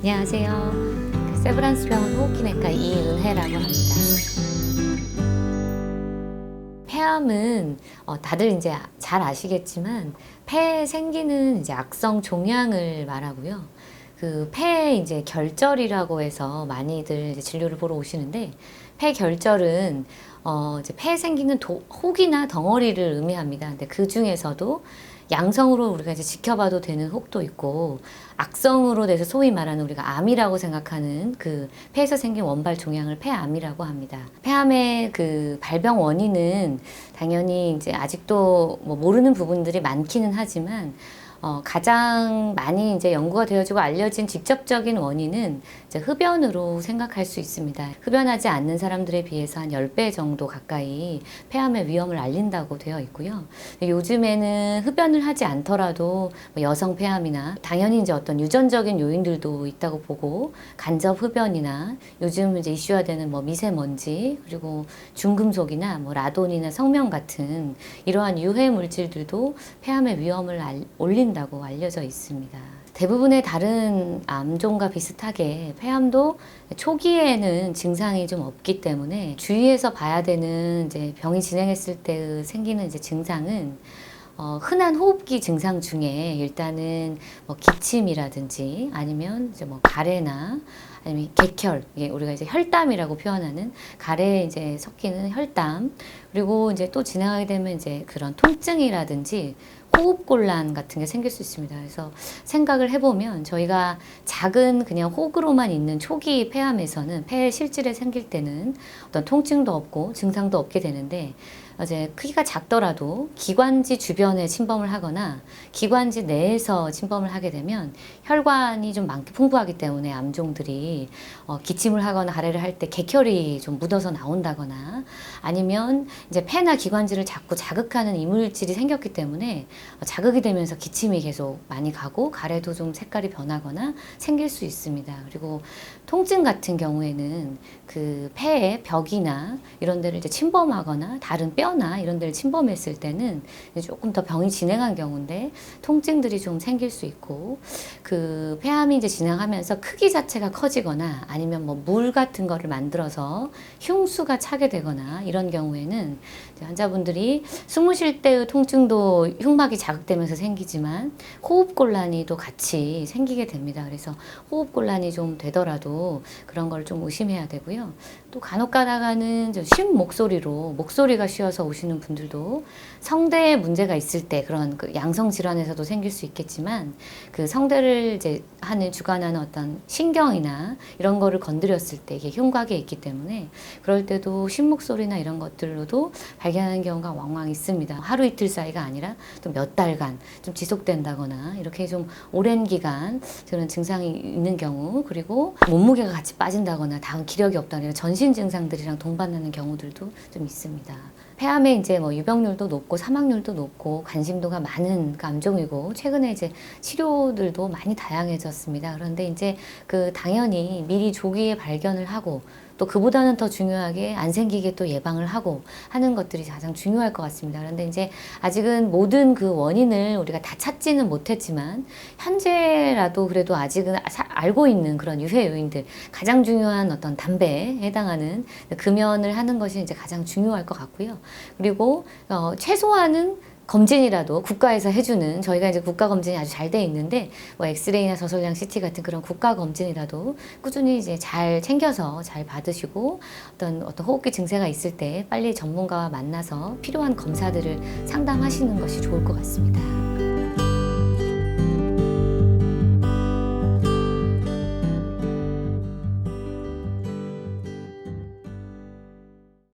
안녕하세요. 세브란스 병원 호흡기내과 이은혜라고 합니다. 폐암은 다들 이제 잘 아시겠지만 폐에 생기는 이제 악성 종양을 말하고요. 그 폐 이제 결절이라고 해서 많이들 이제 진료를 보러 오시는데, 폐 결절은 이제 폐에 생기는 혹이나 덩어리를 의미합니다. 근데 그 중에서도 양성으로 우리가 이제 지켜봐도 되는 혹도 있고, 악성으로 돼서 소위 말하는 우리가 암이라고 생각하는 그 폐에서 생긴 원발 종양을 폐암이라고 합니다. 폐암의 그 발병 원인은 당연히 이제 아직도 뭐 모르는 부분들이 많기는 하지만, 가장 많이 이제 연구가 되어지고 알려진 직접적인 원인은 이제 흡연으로 생각할 수 있습니다. 흡연하지 않는 사람들에 비해서 한 10배 정도 가까이 폐암의 위험을 알린다고 되어 있고요. 요즘에는 흡연을 하지 않더라도 뭐 여성 폐암이나 당연히 이제 어떤 유전적인 요인들도 있다고 보고, 간접 흡연이나 요즘 이제 이슈화되는 뭐 미세먼지, 그리고 중금속이나 뭐 라돈이나 성명 같은 이러한 유해 물질들도 폐암의 위험을 올린다고 알려져 있습니다. 대부분의 다른 암종과 비슷하게 폐암도 초기에는 증상이 좀 없기 때문에 주의해서 봐야 되는 이제 병이 진행했을 때 생기는 이제 증상은 흔한 호흡기 증상 중에 일단은 뭐 기침이라든지 아니면 이제 뭐 가래나 아니면 객혈, 이게 우리가 이제 혈담이라고 표현하는 가래에 이제 섞이는 혈담, 그리고 이제 또 진행하게 되면 이제 그런 통증이라든지 호흡곤란 같은 게 생길 수 있습니다. 그래서 생각을 해보면 저희가 작은 그냥 혹으로만 있는 초기 폐암에서는 폐 실질에 생길 때는 어떤 통증도 없고 증상도 없게 되는데, 이제 크기가 작더라도 기관지 주변에 침범을 하거나 기관지 내에서 침범을 하게 되면 혈관이 좀 많게 풍부하기 때문에 암종들이 기침을 하거나 가래를 할 때 객혈이 좀 묻어서 나온다거나, 아니면 이제 폐나 기관지를 자꾸 자극하는 이물질이 생겼기 때문에 자극이 되면서 기침이 계속 많이 가고 가래도 좀 색깔이 변하거나 생길 수 있습니다. 그리고 통증 같은 경우에는 그 폐의 벽이나 이런 데를 이제 침범하거나 다른 뼈나 이런 데를 침범했을 때는 조금 더 병이 진행한 경우인데 통증들이 좀 생길 수 있고, 그 폐암이 이제 진행하면서 크기 자체가 커지거나 아니면 뭐 물 같은 거를 만들어서 흉수가 차게 되거나 이런 경우에는 환자분들이 숨을 쉴 때의 통증도 흉막이 자극되면서 생기지만 호흡곤란이 또 같이 생기게 됩니다. 그래서 호흡곤란이 좀 되더라도 그런 걸 좀 의심해야 되고요. 또 간혹 가다가는 쉰 목소리가 쉬어서 오시는 분들도 성대에 문제가 있을 때 그런 그 양성 질환에서도 생길 수 있겠지만, 그 성대를 이제 주관하는 어떤 신경이나 이런 거를 건드렸을 때 이게 흉곽에 있기 때문에 그럴 때도 쉰 목소리나 이런 것들로도 발견하는 경우가 왕왕 있습니다. 하루 이틀 사이가 아니라 또 몇 달간 좀 지속된다거나 이렇게 좀 오랜 기간 그런 증상이 있는 경우, 그리고 몸무게가 같이 빠진다거나 다음 기력이 없다거나 전신 증상들이랑 동반하는 경우들도 좀 있습니다. 폐암에 이제 뭐 유병률도 높고 사망률도 높고 관심도가 많은 암종이고, 최근에 이제 치료들도 많이 다양해졌습니다. 그런데 이제 그 당연히 미리 조기에 발견을 하고 또 그보다는 더 중요하게 안 생기게 또 예방을 하고 하는 것들이 가장 중요할 것 같습니다. 그런데 이제 아직은 모든 그 원인을 우리가 다 찾지는 못했지만 현재라도 그래도 아직은 알고 있는 그런 유해 요인들, 가장 중요한 어떤 담배에 해당하는 금연을 하는 것이 이제 가장 중요할 것 같고요. 그리고 최소한은 검진이라도 국가에서 해주는, 저희가 이제 국가 검진이 아주 잘 돼 있는데 뭐 엑스레이나 저설량 CT 같은 그런 국가 검진이라도 꾸준히 이제 잘 챙겨서 잘 받으시고, 어떤 호흡기 증세가 있을 때 빨리 전문가와 만나서 필요한 검사들을 상담하시는 것이 좋을 것 같습니다.